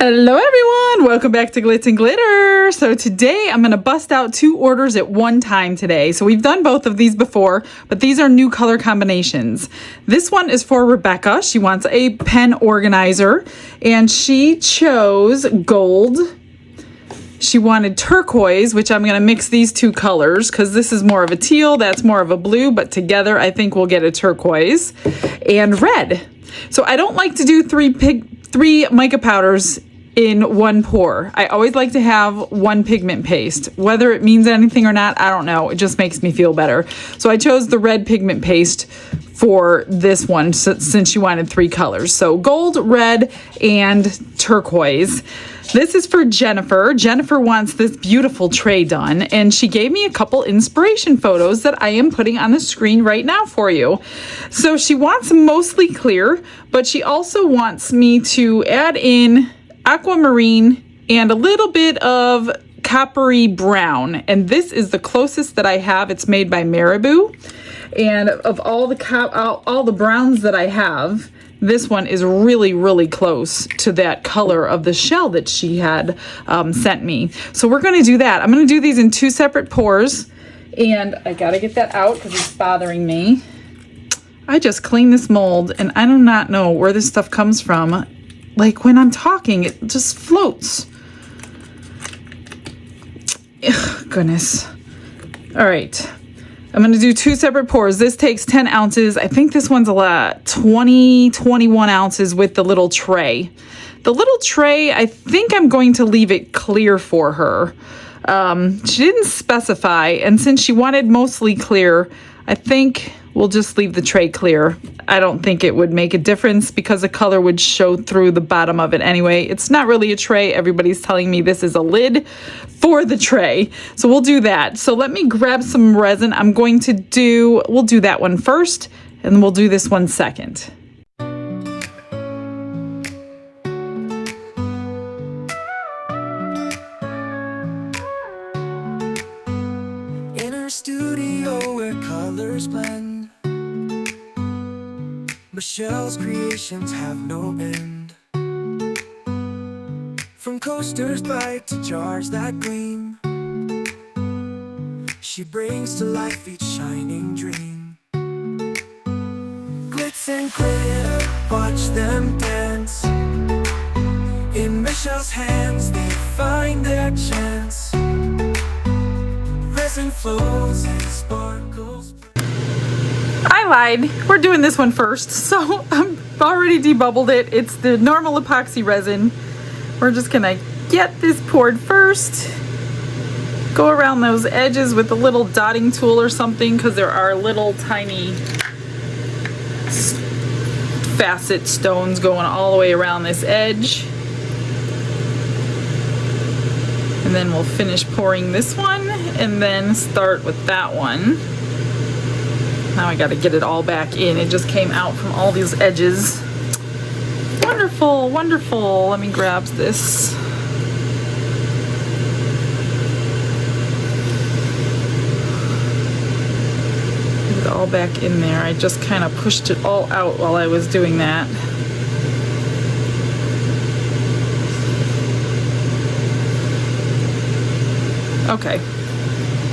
Hello everyone, welcome back to Glitz and Glitter. So today I'm going to bust out 2 orders at one time today. So we've done both of these before, but these are new color combinations. This one is for Rebecca. She wants a pen organizer and she chose gold. She wanted turquoise, which I'm going to mix these 2 colors because this is more of a teal, that's more of a blue, but together I think we'll get a turquoise, and red. So I don't like to do 3 mica powders in one pour. I always like to have one pigment paste. Whether it means anything or not, I don't know. It just makes me feel better. So I chose the red pigment paste for this one since she wanted 3 colors. So gold, red, and turquoise. This is for Jennifer. Jennifer wants this beautiful tray done, and she gave me a couple inspiration photos that I am putting on the screen right now for you. So she wants mostly clear, but she also wants me to add in aquamarine and a little bit of coppery brown. And this is the closest that I have. It's made by Marabou. And of all the browns that I have, this one is really, really close to that color of the shell that she had sent me. So we're going to do that. I'm going to do these in 2 separate pours. And I got to get that out because it's bothering me. I just cleaned this mold and I do not know where this stuff comes from. Like when I'm talking, it just floats. Ugh, goodness. All right. I'm going to do 2 separate pours. This takes 10 ounces. I think this one's a lot, 21 ounces with the little tray. The little tray, I think I'm going to leave it clear for her. She didn't specify, and since she wanted mostly clear, I think we'll just leave the tray clear. I don't think it would make a difference because the color would show through the bottom of it anyway. It's not really a tray. Everybody's telling me this is a lid for the tray. So we'll do that. So let me grab some resin. We'll do that one first, and then we'll do this one second. In our studio where colors blend, Michelle's creations have no end. From coasters bright to jars that gleam, she brings to life each shining dream. Glitz and glitter, watch them dance. In Michelle's hands they find their chance. Resin flows and sparkles. I lied. We're doing this one first. So I've already debubbled it. It's the normal epoxy resin. We're just gonna get this poured first. Go around those edges with a little dotting tool or something because there are little tiny facet stones going all the way around this edge. And then we'll finish pouring this one and then start with that one. Now I gotta get it all back in. It just came out from all these edges. Wonderful, wonderful. Let me grab this. Get it all back in there. I just kind of pushed it all out while I was doing that. Okay,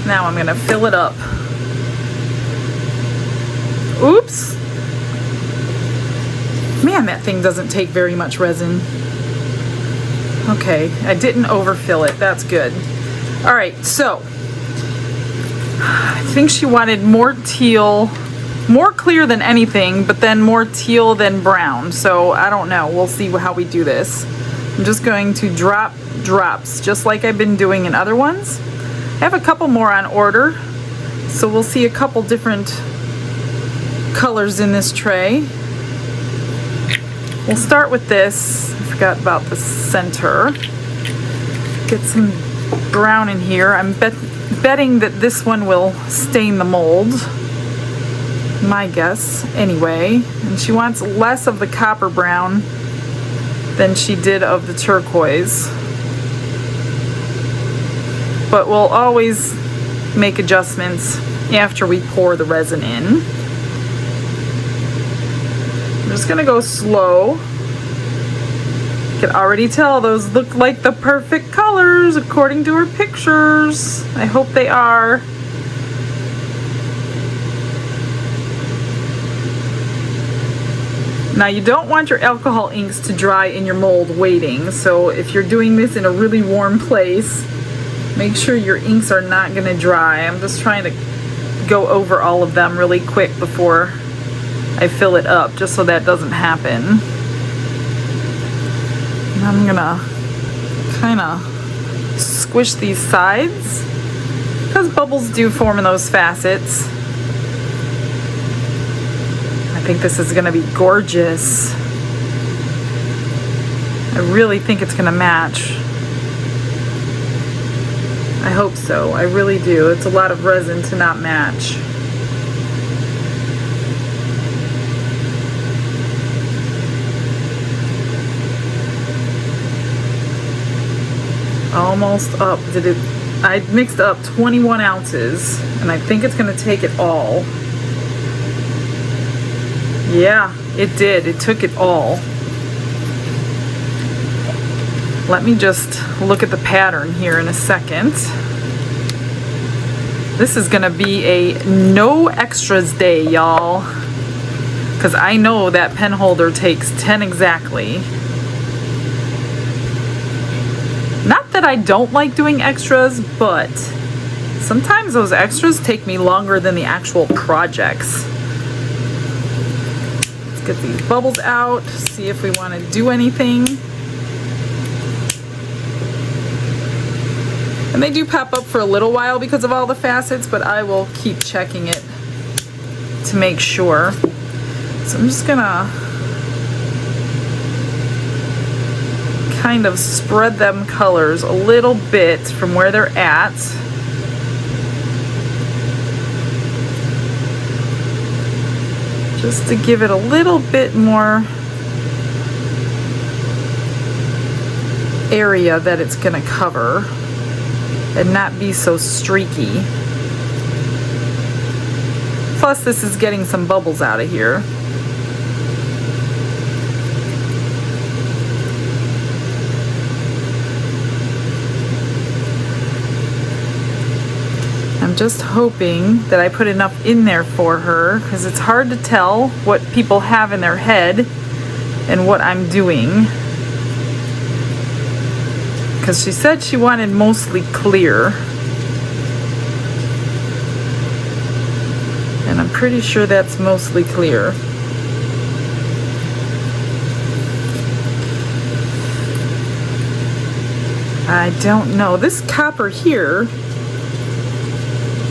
now I'm gonna fill it up. Oops. Man, that thing doesn't take very much resin. Okay, I didn't overfill it. That's good. All right, so I think she wanted more teal, more clear than anything, but then more teal than brown. So I don't know. We'll see how we do this. I'm just going to drop drops, just like I've been doing in other ones. I have a couple more on order, so we'll see a couple different colors in this tray. We'll start with this. I forgot about the center. Get some brown in here. I'm betting that this one will stain the mold. My guess, anyway. And she wants less of the copper brown than she did of the turquoise. But we'll always make adjustments after we pour the resin in. I'm just gonna go slow. I can already tell those look like the perfect colors according to her pictures. I hope they are. Now you don't want your alcohol inks to dry in your mold waiting, so if you're doing this in a really warm place, make sure your inks are not going to dry. I'm just trying to go over all of them really quick before I fill it up, just so that doesn't happen. And I'm gonna kind of squish these sides because bubbles do form in those facets. I think this is gonna be gorgeous. I really think it's gonna match. I hope so. I really do. It's a lot of resin to not match. Almost up. I mixed up 21 ounces and I think it's gonna take it all. Yeah, it did. It took it all. Let me just look at the pattern here in a second. This is gonna be a no extras day, y'all, because I know that pen holder takes 10 exactly. Not that I don't like doing extras, but sometimes those extras take me longer than the actual projects. Let's get these bubbles out, see if we want to do anything. And they do pop up for a little while because of all the facets, but I will keep checking it to make sure. So I'm just gonna kind of spread them colors a little bit from where they're at. Just to give it a little bit more area that it's gonna cover and not be so streaky. Plus this is getting some bubbles out of here. I'm just hoping that I put enough in there for her, because it's hard to tell what people have in their head and what I'm doing. Because she said she wanted mostly clear. And I'm pretty sure that's mostly clear. I don't know. This copper here,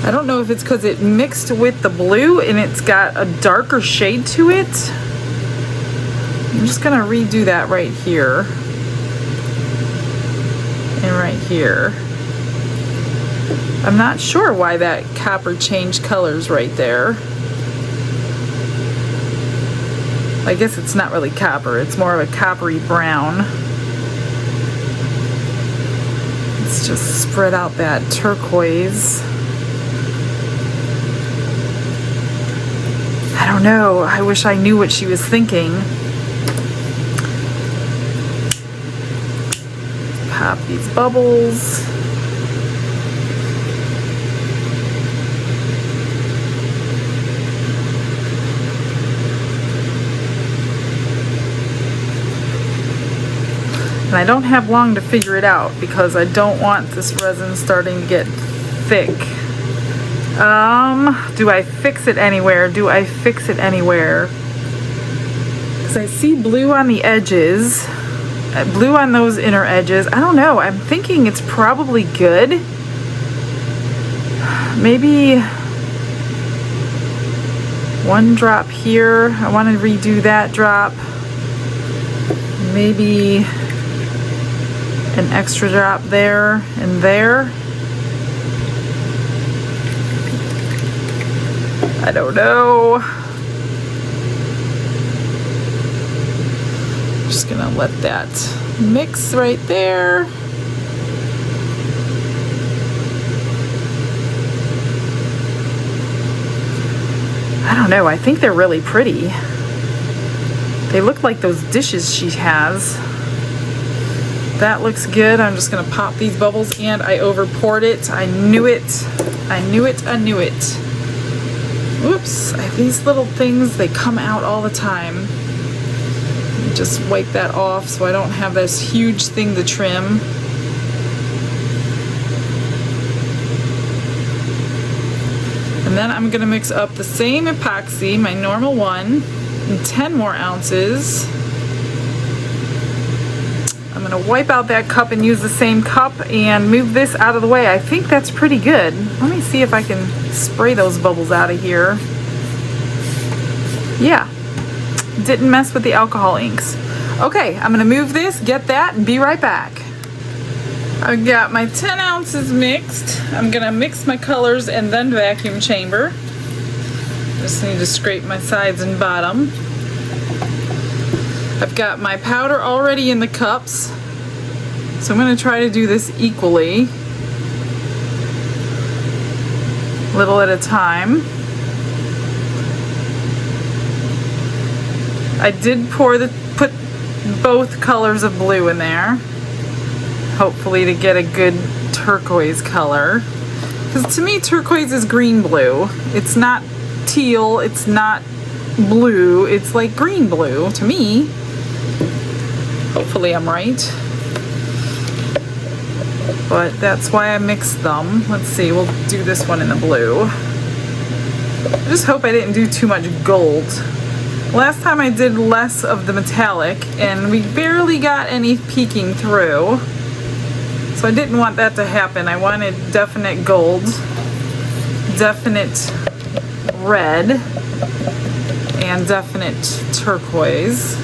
I don't know if it's because it mixed with the blue and it's got a darker shade to it. I'm just gonna redo that right here. And right here. I'm not sure why that copper changed colors right there. I guess it's not really copper, it's more of a coppery brown. Let's just spread out that turquoise. I don't know, I wish I knew what she was thinking. Pop these bubbles. And I don't have long to figure it out because I don't want this resin starting to get thick. Do I fix it anywhere? Do I fix it anywhere? Because I see blue on the edges. Blue on those inner edges. I don't know. I'm thinking it's probably good. Maybe one drop here. I want to redo that drop. Maybe an extra drop there and there. I don't know. Just gonna let that mix right there. I don't know, I think they're really pretty. They look like those dishes she has. That looks good. I'm just gonna pop these bubbles, and I over poured it. I knew it. I knew it. I knew it. Whoops, I have these little things, they come out all the time. Just wipe that off so I don't have this huge thing to trim. And then I'm gonna mix up the same epoxy, my normal one, in 10 more ounces. I'm gonna wipe out that cup and use the same cup and move this out of the way. I think that's pretty good. Let me see if I can spray those bubbles out of here. Yeah, didn't mess with the alcohol inks. Okay, I'm gonna move this, get that, and be right back. I've got my 10 ounces mixed. I'm gonna mix my colors and then vacuum chamber. Just need to scrape my sides and bottom. I've got my powder already in the cups, so I'm going to try to do this equally, little at a time. I did put both colors of blue in there, hopefully to get a good turquoise color. Because to me, turquoise is green blue. It's not teal, it's not blue, it's like green blue to me. Hopefully I'm right. But that's why I mixed them. Let's see, we'll do this one in the blue. I just hope I didn't do too much gold. Last time I did less of the metallic and we barely got any peeking through. So I didn't want that to happen. I wanted definite gold, definite red, and definite turquoise.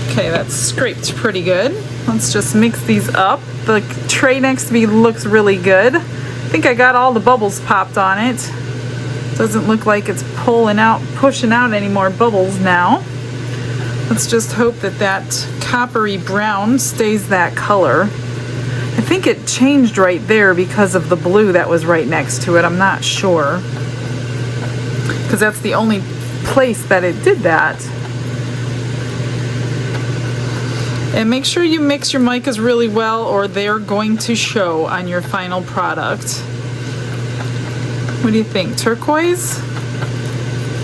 Okay, that's scraped pretty good. Let's just mix these up. The tray next to me looks really good. I think I got all the bubbles popped on it. Doesn't look like it's pushing out any more bubbles now. Let's just hope that that coppery brown stays that color. I think it changed right there because of the blue that was right next to it. I'm not sure. Because that's the only place that it did that. And make sure you mix your micas really well or they're going to show on your final product. What do you think? Turquoise?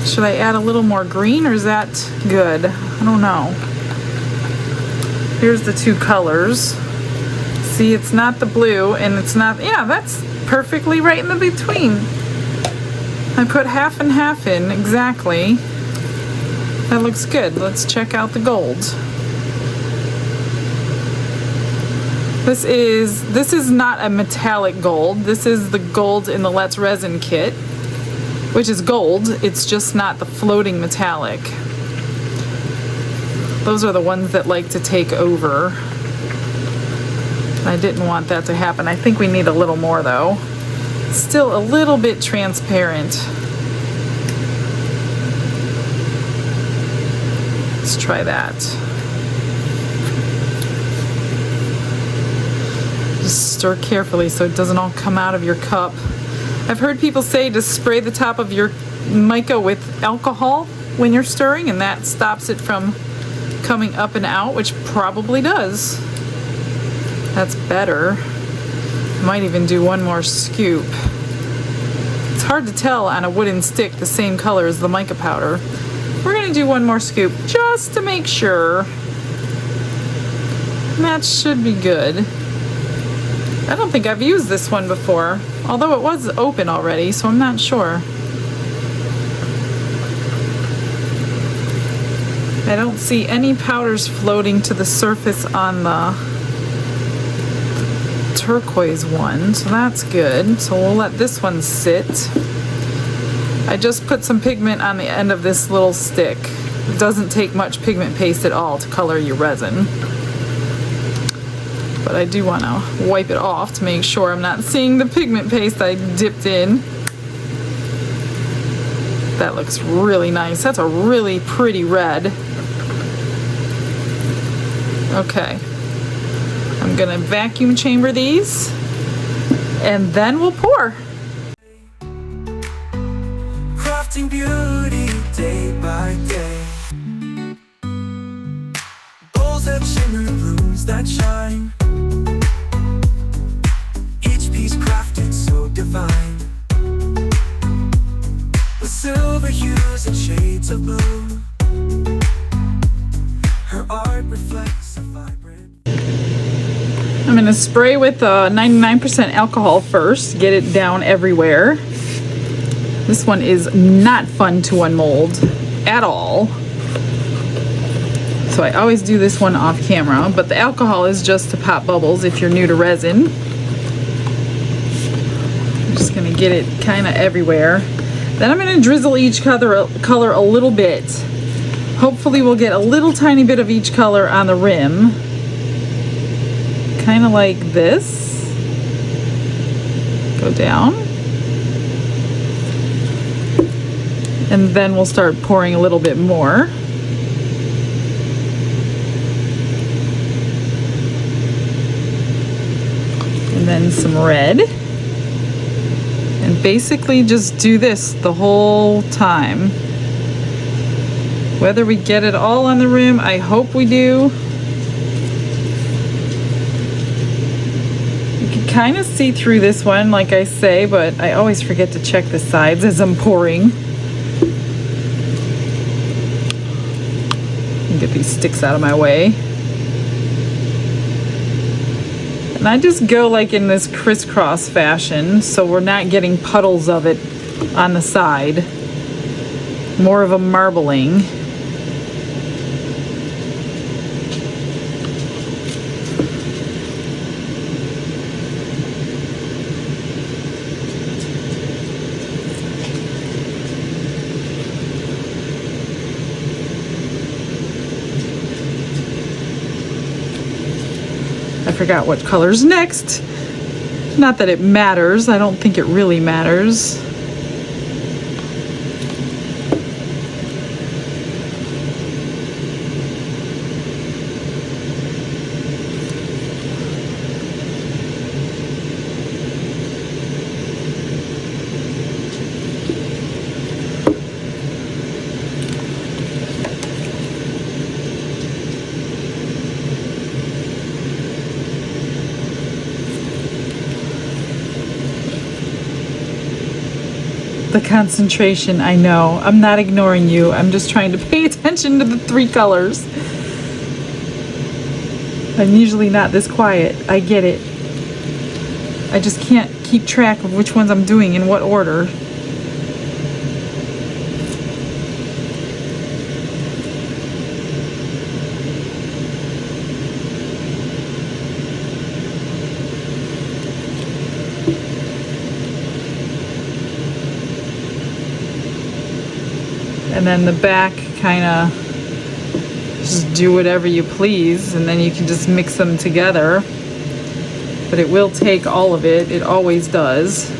Should I add a little more green or is that good? I don't know. Here's the two colors. See, it's not the blue and it's not, yeah, that's perfectly right in the between. I put half and half in, exactly. That looks good. Let's check out the gold. This is not a metallic gold. This is the gold in the Let's Resin kit, which is gold. It's just not the floating metallic. Those are the ones that like to take over. I didn't want that to happen. I think we need a little more though. Still a little bit transparent. Let's try that. Just stir carefully so it doesn't all come out of your cup. I've heard people say to spray the top of your mica with alcohol when you're stirring, and that stops it from coming up and out, which probably does. That's better. Might even do one more scoop. It's hard to tell on a wooden stick the same color as the mica powder. We're gonna do one more scoop just to make sure. That should be good. I don't think I've used this one before, although it was open already, so I'm not sure. I don't see any powders floating to the surface on the turquoise one, so that's good. So we'll let this one sit. I just put some pigment on the end of this little stick. It doesn't take much pigment paste at all to color your resin. But I do want to wipe it off to make sure I'm not seeing the pigment paste I dipped in. That looks really nice. That's a really pretty red. Okay. I'm gonna vacuum chamber these and then we'll pour. Crafting beauty day by day. Bowls that shimmer, blooms that shine. Each piece crafted so divine, with silver hues and shades of blue. Her art reflects a vibrant. I'm going to spray with 99% alcohol first, get it down everywhere. This one is not fun to unmold at all. So I always do this one off camera, but the alcohol is just to pop bubbles if you're new to resin. I'm just going to get it kind of everywhere. Then I'm going to drizzle each color a little bit. Hopefully we'll get a little tiny bit of each color on the rim. Kind of like this. Go down. And then we'll start pouring a little bit more. And then some red. And basically just do this the whole time. Whether we get it all on the rim, I hope we do. You can kind of see through this one, like I say, but I always forget to check the sides as I'm pouring. Get these sticks out of my way. And I just go like in this crisscross fashion, so we're not getting puddles of it on the side. More of a marbling. I forgot what color's next. Not that it matters. I don't think it really matters. The concentration, I know. I'm not ignoring you. I'm just trying to pay attention to the three colors. I'm usually not this quiet. I get it. I just can't keep track of which ones I'm doing in what order. And then the back kind of just do whatever you please, and then you can just mix them together. But it will take all of it. It always does.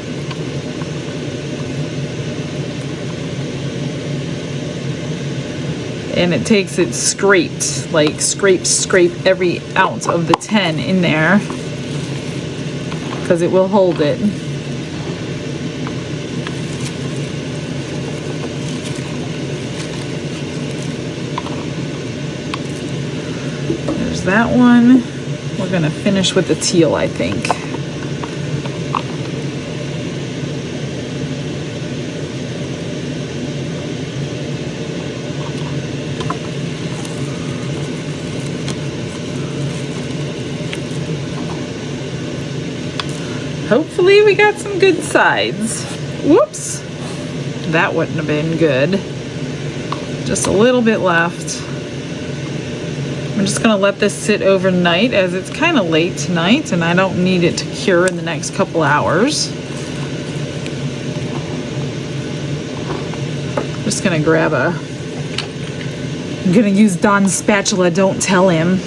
And it takes it scraped, like scrape every ounce of the 10 in there, because it will hold it. That one. We're gonna finish with the teal, I think. Hopefully we got some good sides. Whoops, that wouldn't have been good. Just a little bit left. I'm just gonna let this sit overnight, as it's kind of late tonight and I don't need it to cure in the next couple hours. I'm just gonna grab I'm gonna use Don's spatula, don't tell him.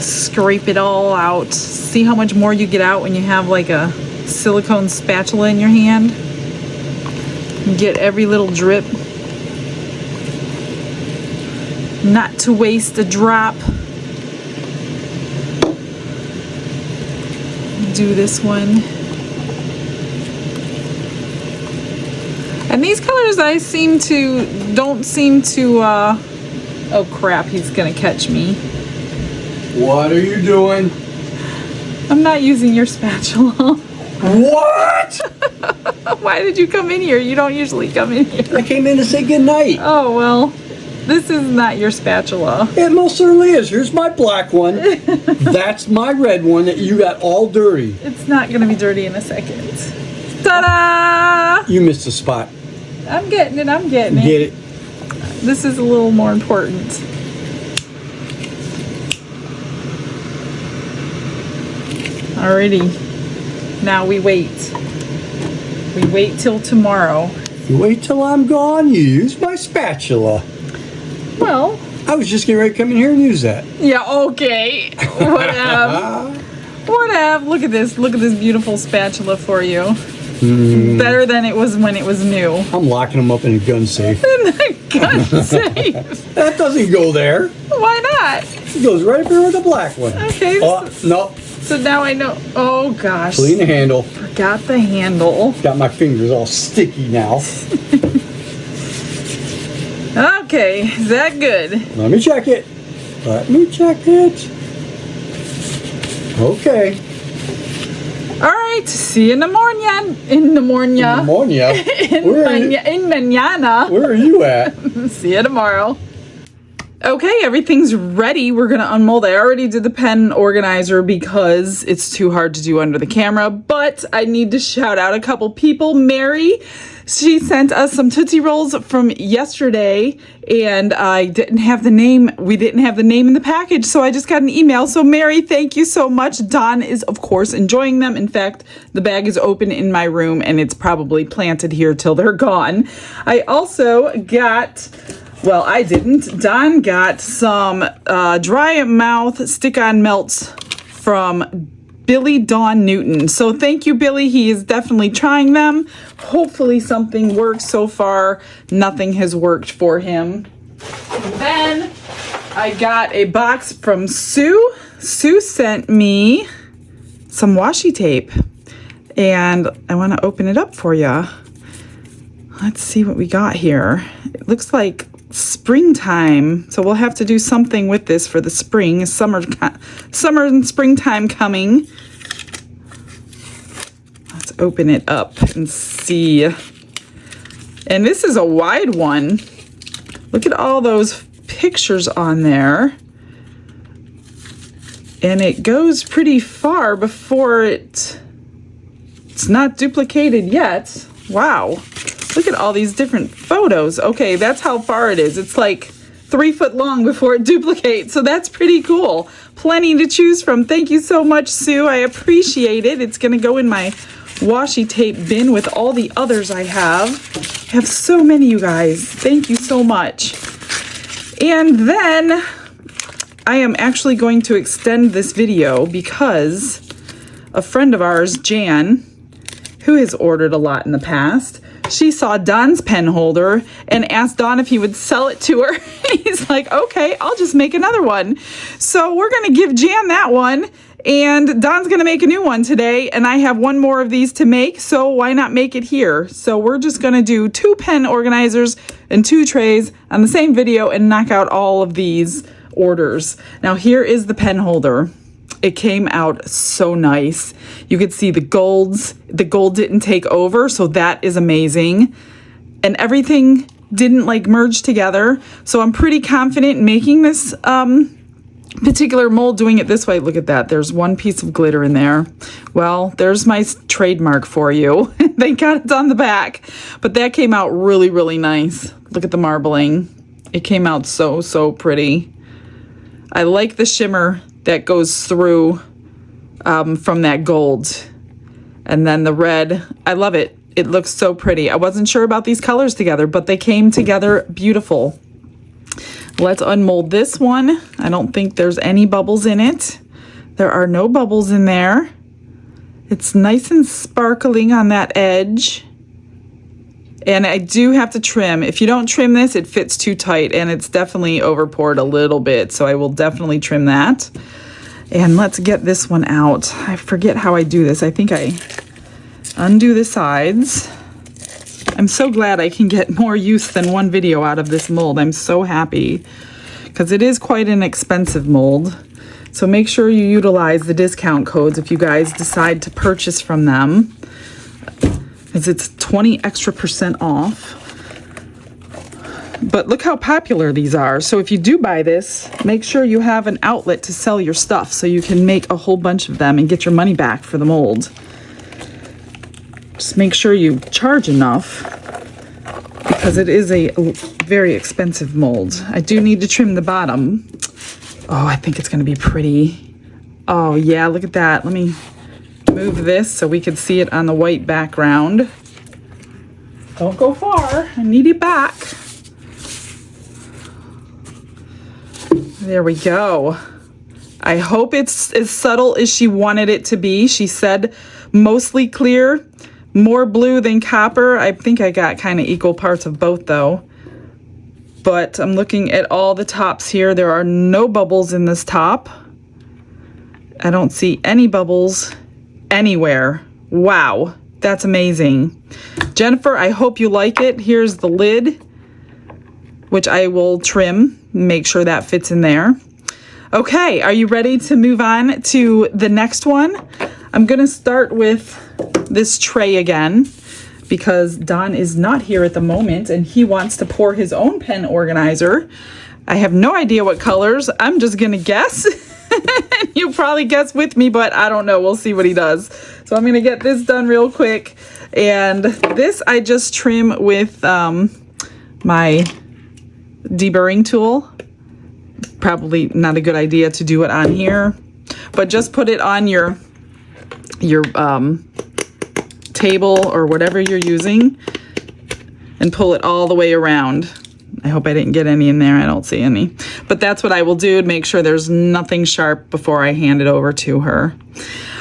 Scrape it all out. See how much more you get out when you have like a silicone spatula in your hand? Get every little drip. Not to waste a drop. Do this one. And these colors don't seem to, oh crap, he's gonna catch me. What are you doing? I'm not using your spatula. What? Why did you come in here? You don't usually come in here. I came in to say goodnight. Oh, well, this is not your spatula. It most certainly is. Here's my black one. That's my red one that you got all dirty. It's not gonna be dirty in a second. Ta-da! You missed a spot. I'm getting it, I'm getting it. Get it? This is a little more important. Alrighty. Now we wait. We wait till tomorrow. You wait till I'm gone, you use my spatula. Well, I was just getting ready to come in here and use that. yeah, okay. Whatever. Whatever. Look at this. Look at this beautiful spatula for you. Better than it was when it was new. I'm locking them up in a gun safe. Gun safe. That doesn't go there. Why not? It goes right up here with the black one. Okay. Oh, no. So now I know. Oh gosh. Clean the handle. Forgot the handle. Got my fingers all sticky now. Okay, is that good? Let me check it. Let me check it. Okay. All right. See you in the morning. In the morning. Ammonia. In mañana. Where are you at? See you tomorrow. Okay, everything's ready. We're gonna unmold. I already did the pen organizer because it's too hard to do under the camera, but I need to shout out a couple people. Mary, she sent us some Tootsie Rolls from yesterday, and I didn't have the name. We didn't have the name in the package, so I just got an email. So Mary, thank you so much. Don is, of course, enjoying them. In fact, the bag is open in my room, and it's probably planted here till they're gone. I also got... Well, I didn't. Don got some dry mouth stick-on melts from Billy Dawn Newton. So thank you, Billy. He is definitely trying them. Hopefully something works. So far, nothing has worked for him. And then I got a box from Sue. Sue sent me some washi tape. And I want to open it up for you. Let's see what we got here. It looks like springtime, so we'll have to do something with this for the spring. Summer and springtime coming. Let's open it up and see. And this is a wide one. Look at all those pictures on there. And it goes pretty far before it's not duplicated yet. Wow. Look at all these different photos. Okay, that's how far it is. It's like 3 foot long before it duplicates. So that's pretty cool. Plenty to choose from. Thank you so much, Sue. I appreciate it. It's going to go in my washi tape bin with all the others I have. I have so many, you guys. Thank you so much. And then I am actually going to extend this video because a friend of ours, Jan, who has ordered a lot in the past, she saw Don's pen holder and asked Don if he would sell it to her. He's like, okay, I'll just make another one. So we're going to give Jan that one, and Don's going to make a new one today, and I have one more of these to make, so why not make it here? So we're just going to do 2 pen organizers and 2 trays on the same video and knock out all of these orders. Now here is the pen holder. It came out so nice. You could see the golds. The gold didn't take over, so that is amazing. And everything didn't like merge together. So I'm pretty confident in making this particular mold, doing it this way. Look at that. There's one piece of glitter in there. Well, there's my trademark for you. They got it on the back. But that came out really, really nice. Look at the marbling. It came out so, so pretty. I like the shimmer that goes through from that gold. And then the red, I love it. It looks so pretty. I wasn't sure about these colors together, but they came together beautiful. Let's unmold this one. I don't think there's any bubbles in it. There are no bubbles in there. It's nice and sparkling on that edge. And I do have to trim. If you don't trim this, it fits too tight, and it's definitely over poured a little bit, so I will definitely trim that. And let's get this one out. I forget how I do this. I think I undo the sides. I'm so glad I can get more use than one video out of this mold. I'm so happy because it is quite an expensive mold. So make sure you utilize the discount codes if you guys decide to purchase from them, as it's 20% extra off. But look how popular these are. So if you do buy this, make sure you have an outlet to sell your stuff so you can make a whole bunch of them and get your money back for the mold. Just make sure you charge enough because it is a very expensive mold. I do need to trim the bottom. Oh, I think it's going to be pretty. Oh, yeah, look at that. Let me move this so we can see it on the white background. Don't go far. I need it back. There we go. I hope it's as subtle as she wanted it to be. She said mostly clear, more blue than copper. I think I got kind of equal parts of both though. But I'm looking at all the tops here. There are no bubbles in this top. I don't see any bubbles anywhere. Wow, that's amazing. Jennifer, I hope you like it. Here's the lid, which I will trim, make sure that fits in there. Okay, are you ready to move on to the next one? I'm gonna start with this tray again because Don is not here at the moment and he wants to pour his own pen organizer. I have no idea what colors. I'm just gonna guess. You'll probably guess with me, but I don't know. We'll see what he does. So I'm gonna get this done real quick. And this I just trim with my deburring tool. Probably not a good idea to do it on here, but just put it on your table or whatever you're using and pull it all the way around. I hope I didn't get any in there. I don't see any, but that's what I will do to make sure there's nothing sharp before I hand it over to her.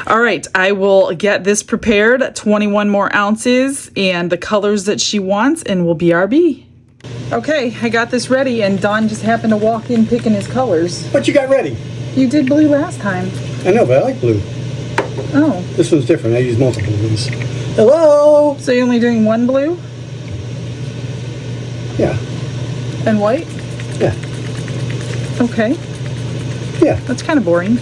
All right, I will get this prepared, 21 more ounces and the colors that she wants, and we'll BRB. Okay, I got this ready and Don just happened to walk in picking his colors. What you got ready? You did blue last time. I know, but I like blue. Oh. This one's different. I use multiple blues. Hello? So you're only doing one blue? Yeah. And white? Yeah. Okay. Yeah. That's kind of boring.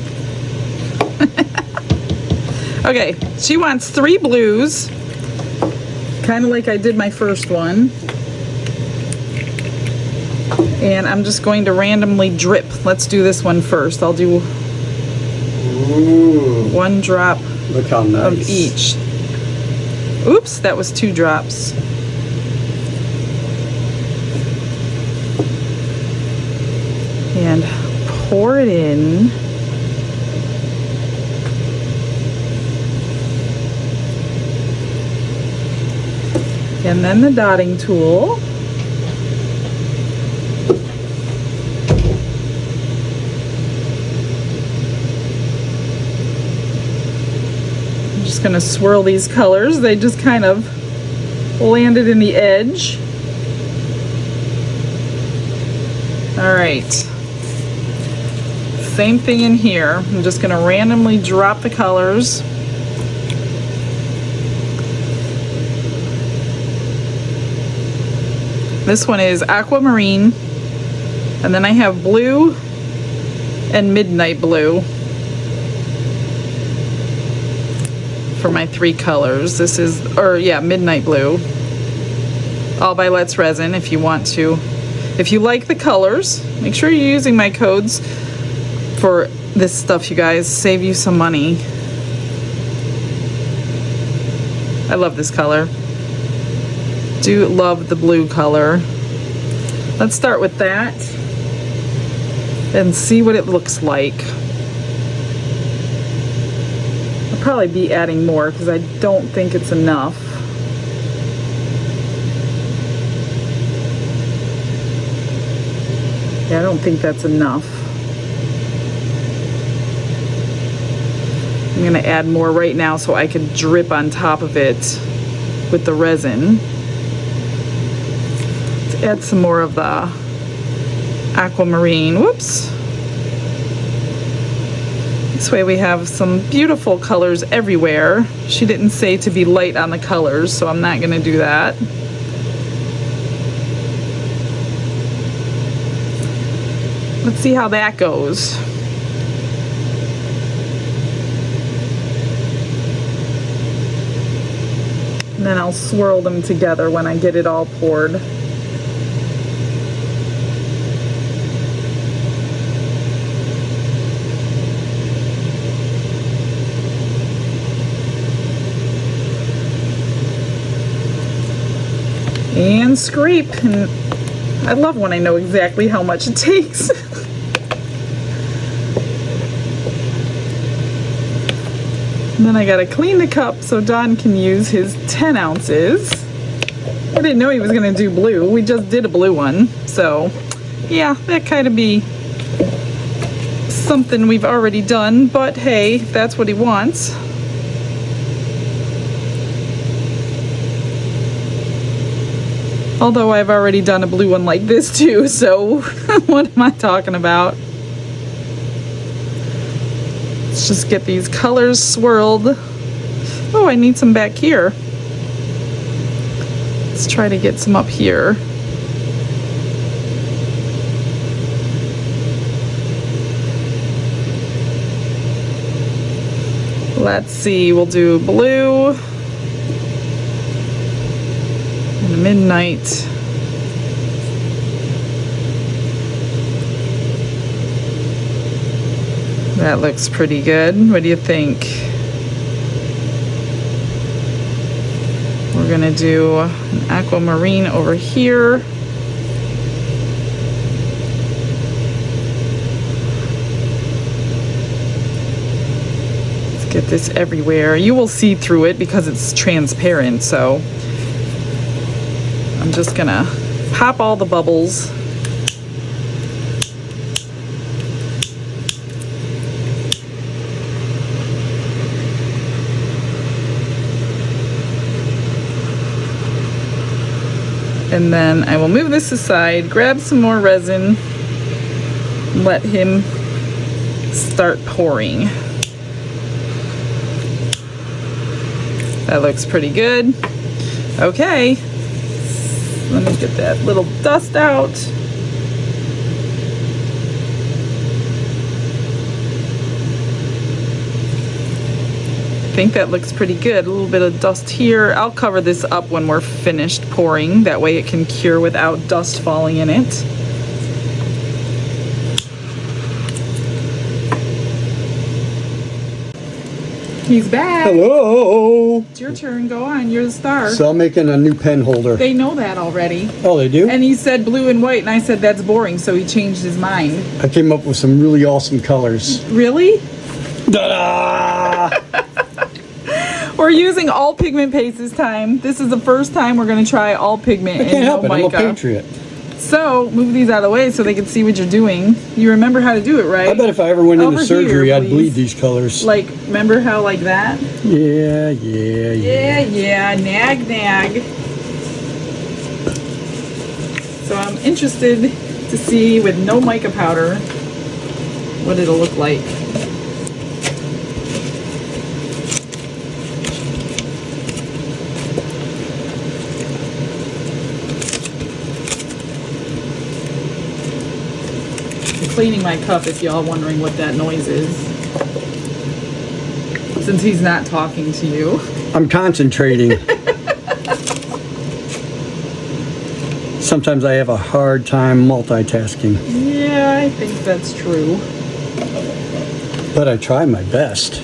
Okay, she wants 3 blues. Kind of like I did my first one. And I'm just going to randomly drip. Let's do this one first. I'll do Ooh. 1 drop Look how nice. of each. Oops, that was 2 drops. And pour it in. And then the dotting tool. I'm just going to swirl these colors. They just kind of landed in the edge. All right. Same thing in here. I'm just going to randomly drop the colors. This one is aquamarine, and then I have blue and midnight blue for my 3 colors. This is, midnight blue. All by Let's Resin if you want to. If you like the colors, make sure you're using my codes for this stuff, you guys. Save you some money. I love this color. Do love the blue color. Let's start with that and see what it looks like. I'll probably be adding more because I don't think it's enough. Yeah, I don't think that's enough. I'm gonna add more right now so I can drip on top of it with the resin. Add some more of the aquamarine. Whoops. This way we have some beautiful colors everywhere. She didn't say to be light on the colors, so I'm not gonna do that. Let's see how that goes. And then I'll swirl them together when I get it all poured. And scrape. And I love when I know exactly how much it takes. And then I gotta clean the cup so Don can use his 10 ounces. I didn't know he was gonna do blue. We just did a blue one. So yeah, that kind of be something we've already done, but hey, that's what he wants. Although I've already done a blue one like this too, so what am I talking about? Let's just get these colors swirled. Oh, I need some back here. Let's try to get some up here. Let's see, we'll do blue. And midnight. That looks pretty good. What do you think? We're gonna do an aquamarine over here. Let's get this everywhere. You will see through it because it's transparent, so I'm just gonna pop all the bubbles. And then I will move this aside, grab some more resin, let him start pouring. That looks pretty good. Okay, let me get that little dust out. I think that looks pretty good. A little bit of dust here. I'll cover this up when we're finished pouring. That way it can cure without dust falling in it. He's back. Hello. It's your turn. Go on. You're the star. So I'm making a new pen holder. They know that already. Oh, they do? And he said blue and white, and I said that's boring, so he changed his mind. I came up with some really awesome colors. Really? Ta-da! We're using all pigment paste this time. This is the first time we're going to try all pigment I can't and help no it. I'm a mica. patriot. So move these out of the way so they can see what you're doing. You remember how to do it, right? I bet if I ever went into Over surgery, here, I'd please. bleed these colors. Like, remember how like that? Yeah. Yeah, nag. So I'm interested to see with no mica powder what it'll look like. Cleaning my cup if y'all wondering what that noise is. Since he's not talking to you. I'm concentrating. Sometimes I have a hard time multitasking, Yeah, I think that's true. but I try my best.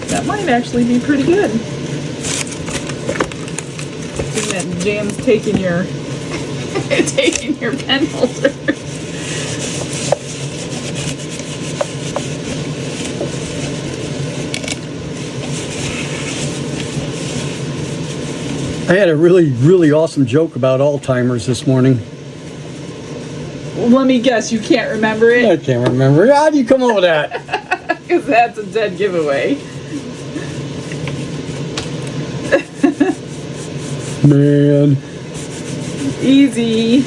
That might actually be pretty good. Seeing that jam's taking your taking your pen holder. I had a really awesome joke about Alzheimer's this morning. Let me guess, you can't remember I it? can't remember. How do you come up with that? Because that's a dead giveaway. Man. Easy.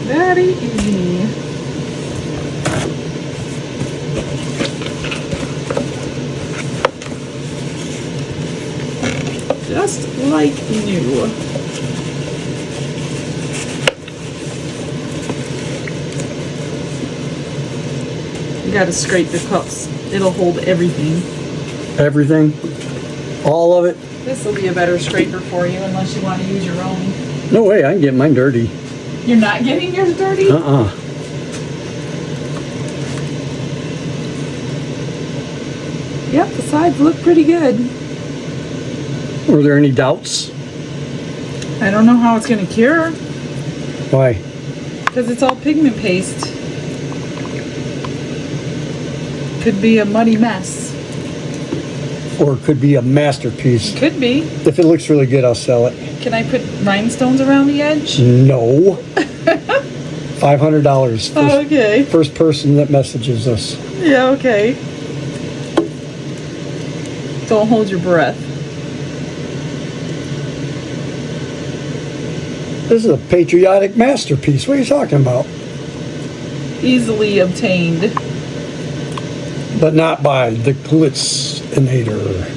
Very easy. just like new. You gotta scrape the cups. It'll hold everything. Everything? All of it? This will be a better scraper for you unless you want to use your own. No way, I can get mine dirty. You're not getting yours dirty? Uh-uh. Yep, the sides look pretty good. Were there any doubts? I don't know how it's going to cure Why? because it's all pigment paste. Could be a muddy mess. Or it could be a masterpiece. Could be. If it looks really good, I'll sell it. Can I put rhinestones around the edge? No. $500. Okay. First person that messages us. Yeah, okay. Don't hold your breath. This is a patriotic masterpiece. What are you talking about? Easily obtained. But not by the glitznglitter.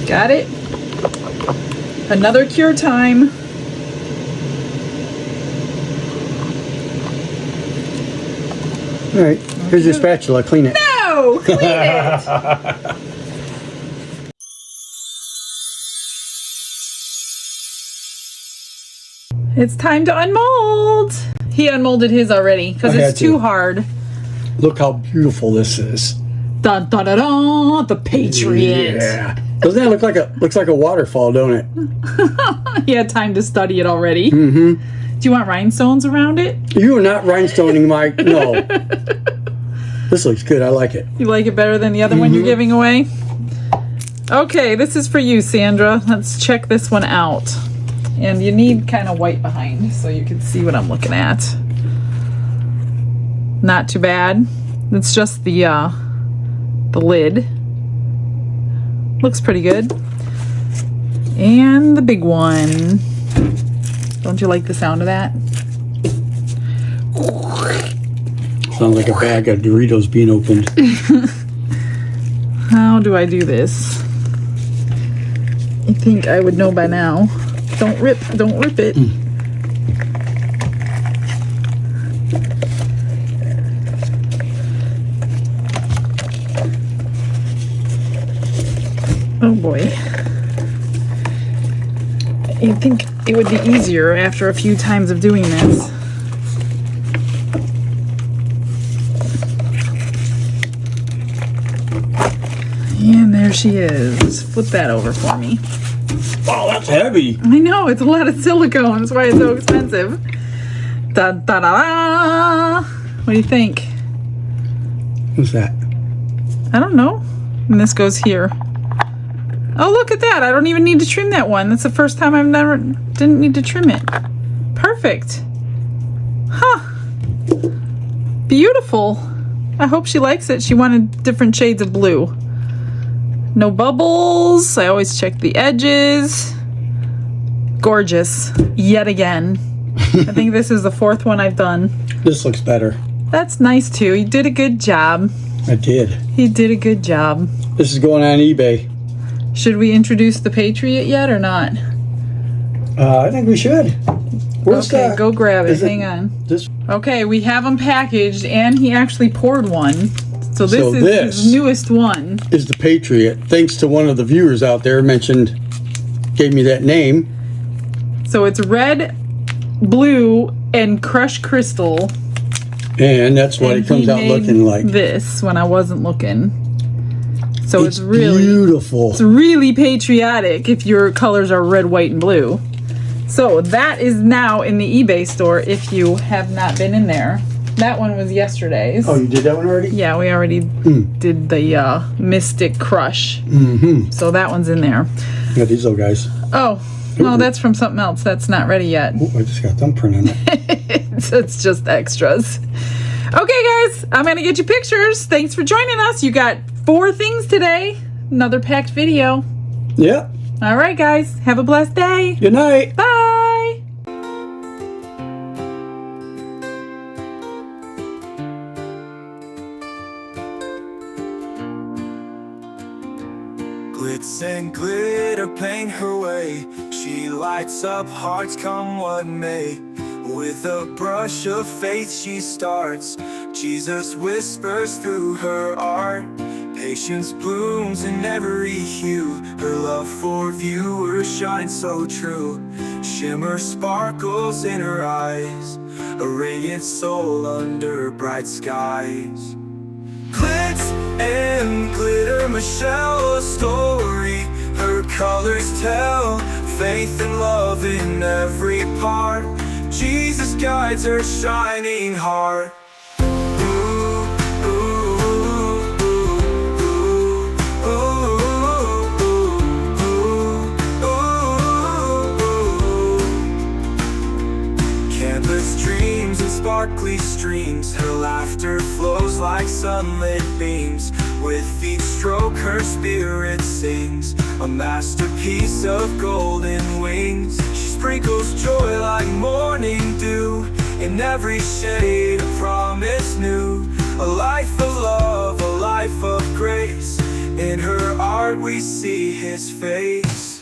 Got it? Another cure time. All right, here's your spatula. Clean it. No! Clean it! It's time to unmold. He unmolded his already because I had it's too to. hard. Look how beautiful this is. Dun, dun, dun, dun, the Patriot. Yeah. Doesn't that looks like a waterfall, don't it? He had time to study it already. Mm-hmm. Do you want rhinestones around it? You are not rhinestoning my... No. This looks good. I like it. You like it better than the other one you're giving away? Okay, this is for you, Sandra. Let's check this one out. And you need kind of white behind so you can see what I'm looking at. Not too bad. It's just the lid. Looks pretty good. And the big one. Don't you like the sound of that? Sounds like a bag of Doritos being opened. How do I do this? I think I would know by now. Don't rip it. Oh boy. I think it would be easier after a few times of doing this. And there she is. Flip that over for me. Wow, that's heavy. I know, it's a lot of silicone. That's why it's so expensive. Da da da da. What do you think? What's that? I don't know. And this goes here. Oh, look at that. I don't even need to trim that one. That's the first time didn't need to trim it. Perfect. Huh. Beautiful. I hope she likes it. She wanted different shades of blue. No bubbles. I always check the edges. Gorgeous. Yet again. I think this is the fourth one I've done. This looks better. That's nice too. You did a good job. I did. He did a good job. This is going on eBay. Should we introduce the Patriot yet or not? I think we should. Where's Okay, the- go grab it. is Hang on. This. Okay, we have them packaged, and he actually poured one. So this So is this- his newest one. Is the Patriot. Thanks to one of the viewers out there gave me that name. So it's red, blue, and crushed crystal. And that's what And it comes he out made looking like. this when I wasn't looking. So it's really beautiful. It's really patriotic if your colors are red, white, and blue. So that is now in the eBay store if you have not been in there. That one was yesterday's. Oh, you did that one already? Yeah, we already did the Mystic Crush. Mm-hmm. So that one's in there. Yeah, these little guys. Oh, no, that's from something else. That's not ready yet. Oh, I just got thumbprint on it. So it's just extras. Okay, guys, I'm going to get you pictures. Thanks for joining us. You got 4 things today. Another packed video. Yeah. All right, guys. Have a blessed day. Good night. Bye. Glitz and glitter paint her way. She lights up hearts come what may. With a brush of faith she starts. Jesus whispers through her art. Patience blooms in every hue. Her love for viewers shines so true. Shimmer sparkles in her eyes, a radiant soul under bright skies. Glitz and glitter, Michelle, a story. Her colors tell faith and love in every part. Jesus guides her shining heart. Sparkly streams, her laughter flows like sunlit beams. With each stroke her spirit sings, a masterpiece of golden wings. She sprinkles joy like morning dew, in every shade a promise new. A life of love, a life of grace, in her art we see his face.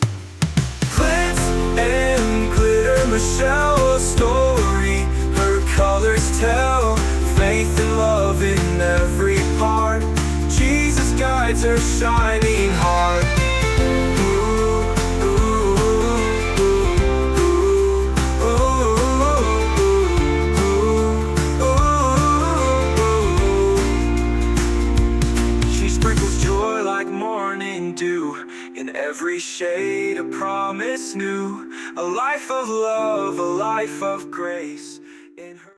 Glitz and glitter, Michelle, a story. Her colors tell faith and love in every part. Jesus guides her shining heart. She sprinkles joy like morning dew, in every shade a promise new. A life of love, a life of grace,